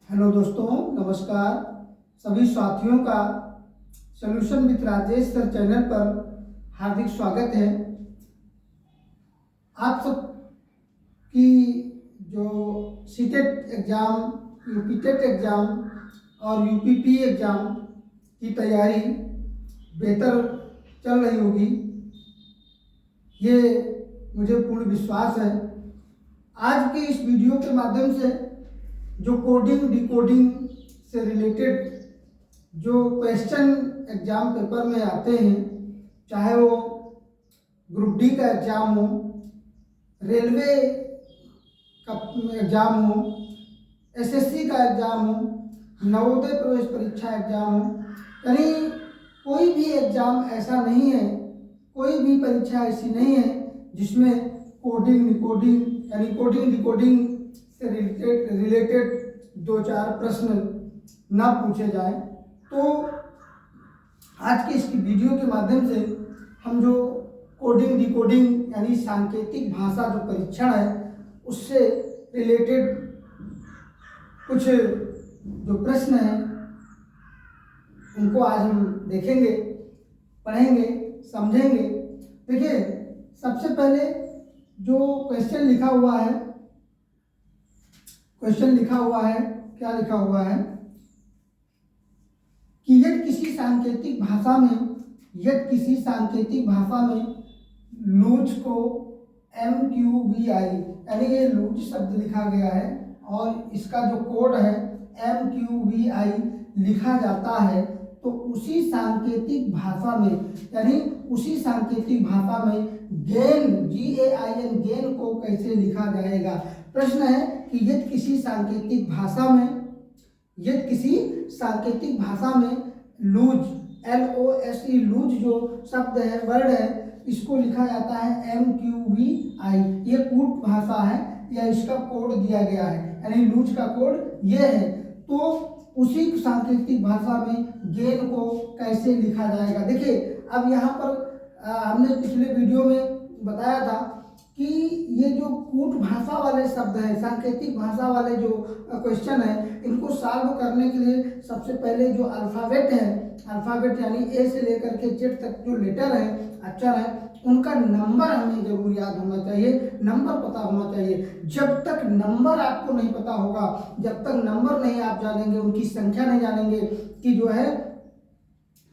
Hello दोस्तों, नमस्कार। सभी साथियों का solution with Rajesh sir channel पर हार्दिक स्वागत है। आप सब की जो सीटेट एग्ज़ाम, यूपीटेट एग्ज़ाम और यूपीपी एग्ज़ाम की तैयारी बेहतर चल रही होगी, ये मुझे पूर्ण विश्वास है। आज के इस वीडियो के माध्यम से जो कोडिंग डिकोडिंग से रिलेटेड जो क्वेश्चन एग्ज़ाम पेपर में आते हैं, चाहे वो ग्रुप डी का एग्ज़ाम हो, रेलवे का एग्ज़ाम हो, एसएससी का एग्ज़ाम हो, नवोदय प्रवेश परीक्षा एग्ज़ाम हो, यानी कोई भी एग्ज़ाम ऐसा नहीं है, कोई भी परीक्षा ऐसी नहीं है जिसमें कोडिंग डिकोडिंग यानी कोडिंग डिकोडिंग से रिलेटेड 2-4 प्रश्न ना पूछे जाए। तो आज की इस वीडियो के माध्यम से हम जो कोडिंग डिकोडिंग यानी सांकेतिक भाषा जो परीक्षण है उससे रिलेटेड कुछ जो प्रश्न हैं उनको आज हम देखेंगे, पढ़ेंगे, समझेंगे। देखिए, सबसे पहले जो क्वेश्चन लिखा हुआ है, क्या लिखा हुआ है कि यदि किसी सांकेतिक भाषा में लूज को MQVI यानी ये लूज शब्द लिखा गया है और इसका जो कोड है MQVI लिखा जाता है, तो उसी सांकेतिक भाषा में गेन GAIN गेन को कैसे लिखा जाएगा। प्रश्न है कि यदि किसी सांकेतिक भाषा में लूज LOSE लूज जो शब्द है, वर्ड है, इसको लिखा जाता है MQVI। ये कूट भाषा है या इसका कोड दिया गया है, यानी लूज का कोड ये है। तो उसी सांकेतिक भाषा में गेन को कैसे लिखा जाएगा। देखिए, अब यहाँ पर हमने पिछले वीडियो में बताया था कि ये जो कूट भाषा वाले शब्द हैं, सांकेतिक भाषा वाले जो क्वेश्चन है, इनको सॉल्व करने के लिए सबसे पहले जो अल्फ़ाबेट यानी ए से लेकर के जेड तक जो लेटर है, अक्षर है, उनका नंबर हमें जरूर याद होना चाहिए, नंबर पता होना चाहिए। जब तक नंबर आपको नहीं पता होगा, जब तक नंबर नहीं आप जानेंगे, उनकी संख्या नहीं जानेंगे कि जो है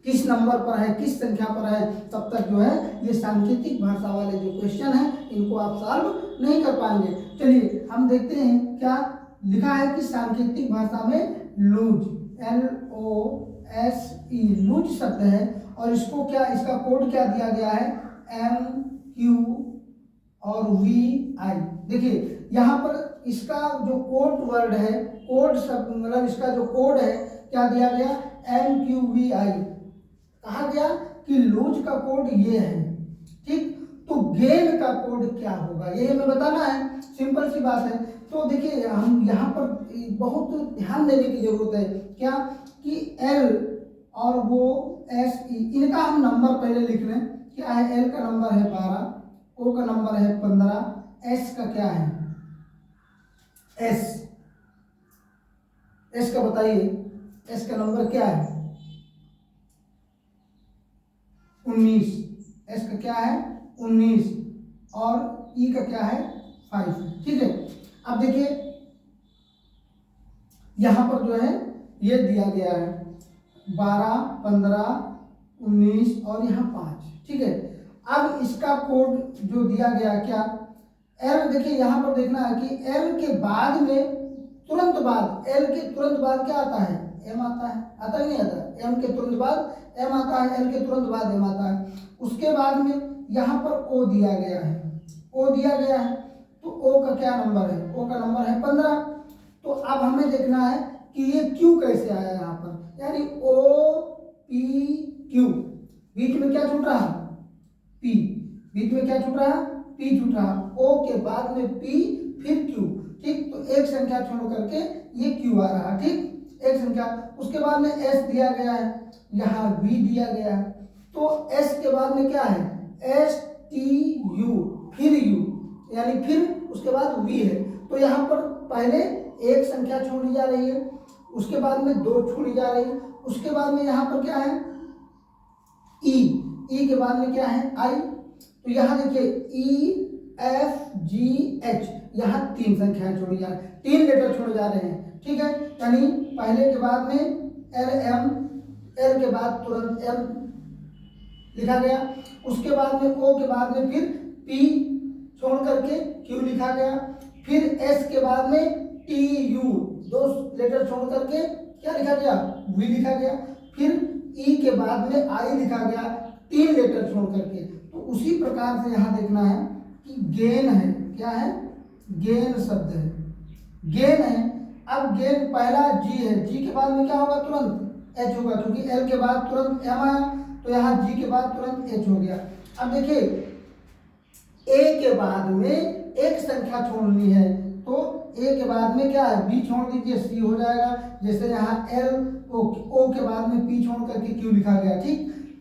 किस नंबर पर है, किस संख्या पर है, तब तक जो है ये सांकेतिक भाषा वाले जो क्वेश्चन है इनको आप सॉल्व नहीं कर पाएंगे। चलिए हम देखते हैं क्या लिखा है कि सांकेतिक भाषा में लूज LOSE लूज शब्द है और इसको क्या, इसका कोड क्या दिया गया है MQ और VI। देखिए यहाँ पर इसका जो कोड वर्ड है, कोड शब्द मतलब इसका जो कोड है क्या दिया गया MQVI। कहा गया कि लूज का कोड ये है, ठीक। तो गेन का कोड क्या होगा ये हमें बताना है, सिंपल सी बात है। तो देखिए, हम यहाँ पर बहुत ध्यान देने की जरूरत है क्या कि L और वो SE इनका हम नंबर पहले लिख लें। क्या है, L का नंबर है 12, O का नंबर है 15, S का क्या है, S का बताइए, S का नंबर क्या है 19, S का क्या है 19 और E का क्या है 5, ठीक है। अब देखिए यहाँ पर जो है ये दिया गया है 12, 15, 19 और यहाँ 5, ठीक है। अब इसका कोड जो दिया गया क्या L, देखिए यहाँ पर देखना है कि L के बाद में तुरंत बाद, L के तुरंत बाद क्या आता है, M आता है, आता ही नहीं आता, M के तुरंत बाद M आता है, L के तुरंत बाद M आता है। उसके बाद में यहाँ पर O दिया गया है, तो O का क्या नंबर है, O का नंबर है 15। तो अब हमें देखना है कि ये Q कैसे आया यहाँ पर, यानी OPQ, बीच में क्या छूट रहा है P, बीच में क्या छूट रहा है P छूट रहा है, O के बाद में P फिर Q, ठीक। तो एक संख्या छोड़ करके ये Q आ रहा, ठीक, एक संख्या। उसके बाद में S दिया गया है, यहाँ V दिया गया है, तो S के बाद में क्या है STU फिर U, यानी फिर उसके बाद V है। तो यहाँ पर पहले एक संख्या छोड़ी जा रही है, उसके बाद में 2 छोड़ी जा रही है, उसके बाद में यहाँ पर क्या है ई के बाद में क्या है आई। तो यहाँ देखिए EFGH, यहाँ 3 संख्याएं छोड़ी जा रही है, 3 लेटर छोड़े जा रहे हैं, ठीक है। यानी पहले के बाद में LM, L के बाद तुरंत M लिखा गया, उसके बाद में O के बाद में फिर P छोड़ करके Q लिखा गया, फिर S के बाद में TU 2 लेटर छोड़ करके क्या लिखा गया V लिखा गया, फिर E के बाद में I लिखा गया 3 लेटर छोड़ करके। तो उसी प्रकार से यहाँ देखना है कि गेन है, क्या है गेन शब्द है, गेन है। अब गेन पहला G है, G के बाद में क्या होगा तुरंत H होगा, क्योंकि L के बाद तुरंत M आया, तो यहाँ G के बाद तुरंत H हो गया। अब देखिए A के बाद में एक संख्या छोड़नी है, तो A के बाद में क्या है B छोड़ दीजिए, C हो जाएगा। जैसे यहाँ L O के बाद में P छोड़ करके Q लिखा गया, ठीक।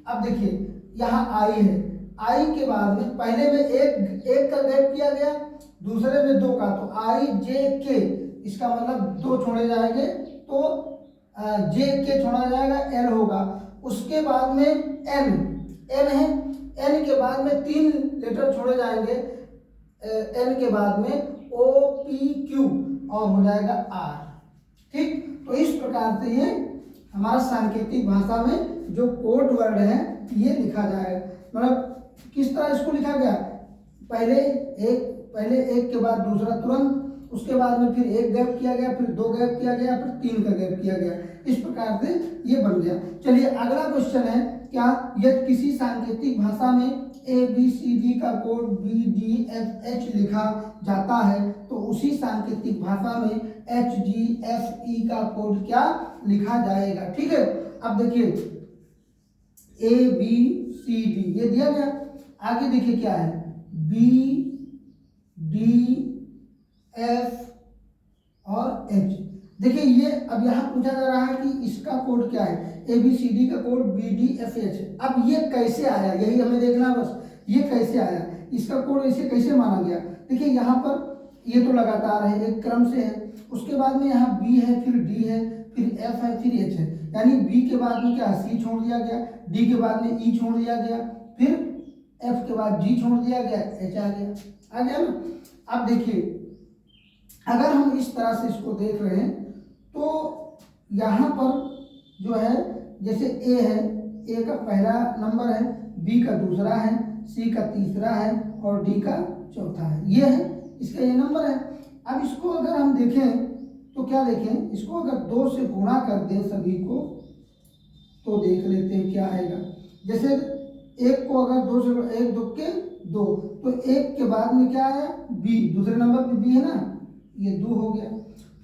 अब देखिए यहाँ I है, I के बाद में पहले में एक का गैप किया गया, दूसरे में 2 का, तो IJK, इसका मतलब 2 छोड़े जाएंगे, तो JK छोड़ा जाएगा, L होगा। उसके बाद में N है, N के बाद में 3 लेटर छोड़े जाएंगे, N के बाद में OPQ और हो जाएगा R, ठीक। तो इस प्रकार से ये हमारा सांकेतिक भाषा में जो कोड वर्ड है ये लिखा जाएगा। मतलब किस तरह इसको लिखा गया, पहले एक के बाद दूसरा तुरंत, उसके बाद में फिर 1 गैप किया गया, फिर 2 गैप किया गया, फिर 3 का गैप किया गया, इस प्रकार से ये बन गया। चलिए अगला क्वेश्चन है, क्या यदि किसी सांकेतिक भाषा में ABCD का कोड BDFH लिखा जाता है तो उसी सांकेतिक भाषा में HGFE का कोड क्या लिखा जाएगा, ठीक है। अब देखिए ABCD ये दिया गया, आगे देखिए क्या है BDF और H। देखिए ये अब यहाँ पूछा जा रहा है कि इसका कोड क्या है, ABCD का कोड BDFH। अब ये कैसे आया, यही हमें देखना बस, ये कैसे आया, इसका कोड ऐसे कैसे माना गया। देखिए यहाँ पर ये तो लगातार है, एक क्रम से है, उसके बाद में यहाँ B है, फिर D है, फिर F है, फिर H है, यानी B के बाद में क्या C छोड़ दिया गया, D के बाद में E छोड़ दिया गया, फिर F के बाद G छोड़ दिया गया, H आ गया ना। अब देखिए अगर हम इस तरह से इसको देख रहे हैं तो यहाँ पर जो है जैसे A है, A का पहला नंबर है, B का दूसरा है, C का तीसरा है और D का चौथा है, ये है इसका ये नंबर है। अब इसको अगर हम देखें तो क्या देखें, इसको अगर 2 से गुणा कर दें सभी को तो देख लेते हैं क्या आएगा। जैसे एक को अगर 2 से 1 2 के 2, तो 1 के बाद में क्या आया B, दूसरे नंबर पे B है ना, ये 2 हो गया।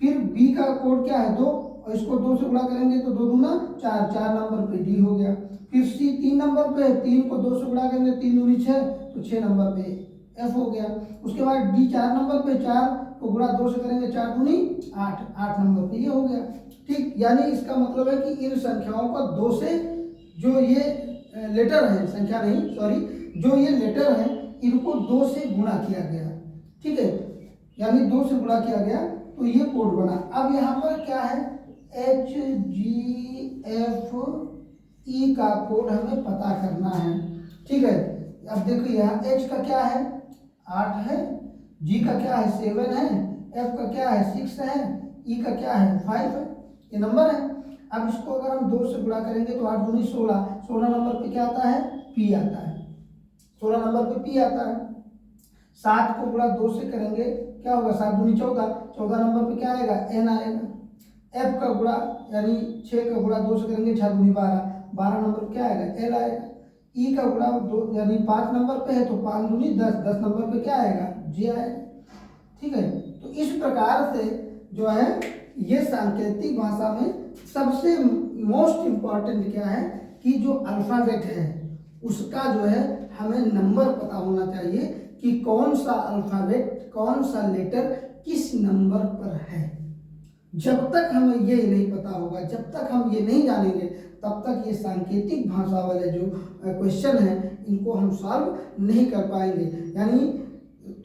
फिर B का कोड क्या है 2, और इसको 2 से गुणा करेंगे तो 2 दूना 4, 4 नंबर पे D हो गया। फिर C 3 नंबर पे, 3 को 2 से गुणा करेंगे 3 दूनी 6, तो 6 नंबर पे F हो गया। उसके बाद D 4 नंबर पे, 4 को गुणा 2 से करेंगे 4 दूनी 8, 8 नंबर पे ये हो गया, ठीक। यानी इसका मतलब है कि इन संख्याओं का 2 से जो ये लेटर है, संख्या नहीं सॉरी, जो ये लेटर है इनको 2 से गुणा किया गया, ठीक है, यानी 2 से गुणा किया गया तो ये कोड बना। अब यहाँ पर क्या है HGFE का कोड हमें पता करना है, ठीक है। अब देखो यहाँ H का क्या है 8 है, G का क्या है 7 है, F का क्या है 6 है, E का क्या है 5 है, ये नंबर है। अब इसको अगर हम 2 से गुणा करेंगे तो 8 दूनी 16, 16 नंबर पे क्या आता है P आता है, 16 नंबर पे P आता है। 7 को गुणा 2 से करेंगे क्या होगा 7 दूनी 14, 14 नंबर पे क्या आएगा N आएगा। F का गुणा यानी 6 का गुणा 2 से करेंगे 6 दूनी 12, 12 नंबर पे क्या आएगा L आएगा। E का गुणा 2 यानी 5 नंबर पे है तो 5 दूनी 10, 10 नंबर पे क्या आएगा J आएगा, ठीक है। तो इस प्रकार से जो है ये सांकेतिक भाषा में सबसे मोस्ट इम्पॉर्टेंट क्या है कि जो अल्फ़ाबेट है उसका जो है हमें नंबर पता होना चाहिए कि कौन सा अल्फ़ाबेट, कौन सा लेटर किस नंबर पर है। जब तक हमें ये नहीं पता होगा, जब तक हम ये नहीं जानेंगे, तब तक ये सांकेतिक भाषा वाले जो क्वेश्चन हैं इनको हम सॉल्व नहीं कर पाएंगे। यानी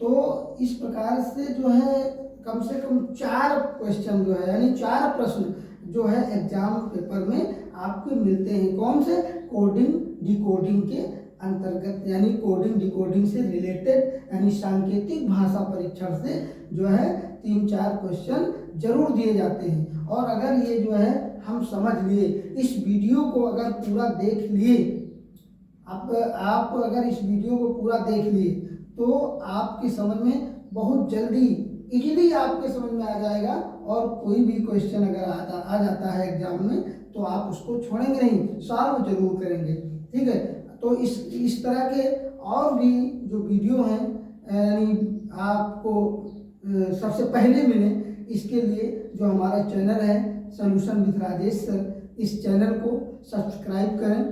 तो इस प्रकार से जो है कम से कम 4 क्वेश्चन जो है यानी 4 प्रश्न जो है एग्जाम पेपर में आपको मिलते हैं। कौन से? कोडिंग डिकोडिंग के अंतर्गत, यानी कोडिंग डिकोडिंग से रिलेटेड यानी सांकेतिक भाषा परीक्षण से जो है 3-4 क्वेश्चन जरूर दिए जाते हैं। और अगर ये जो है हम समझ लिए, इस वीडियो को अगर पूरा देख लिए, आप अगर इस वीडियो को पूरा देख लिए तो आपकी समझ में बहुत जल्दी इजीली आपके समझ में आ जाएगा। और कोई भी क्वेश्चन अगर आ जाता है एग्जाम में तो आप उसको छोड़ेंगे नहीं, सॉल्व जरूर करेंगे। ठीक है, तो इस तरह के और भी जो वीडियो हैं यानी आपको सबसे पहले मिले, इसके लिए जो हमारा चैनल है सॉल्यूशन विद राजेश सर, इस चैनल को सब्सक्राइब करें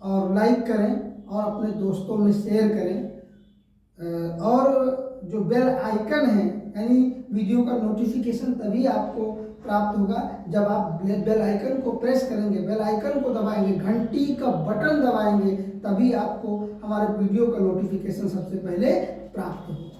और लाइक करें और अपने दोस्तों में शेयर करें। और जो बेल आइकन है यानी वीडियो का नोटिफिकेशन तभी आपको प्राप्त होगा जब आप बेल आइकन को प्रेस करेंगे, बेल आइकन को दबाएंगे, घंटी का बटन दबाएंगे, तभी आपको हमारे वीडियो का नोटिफिकेशन सबसे पहले प्राप्त होगा।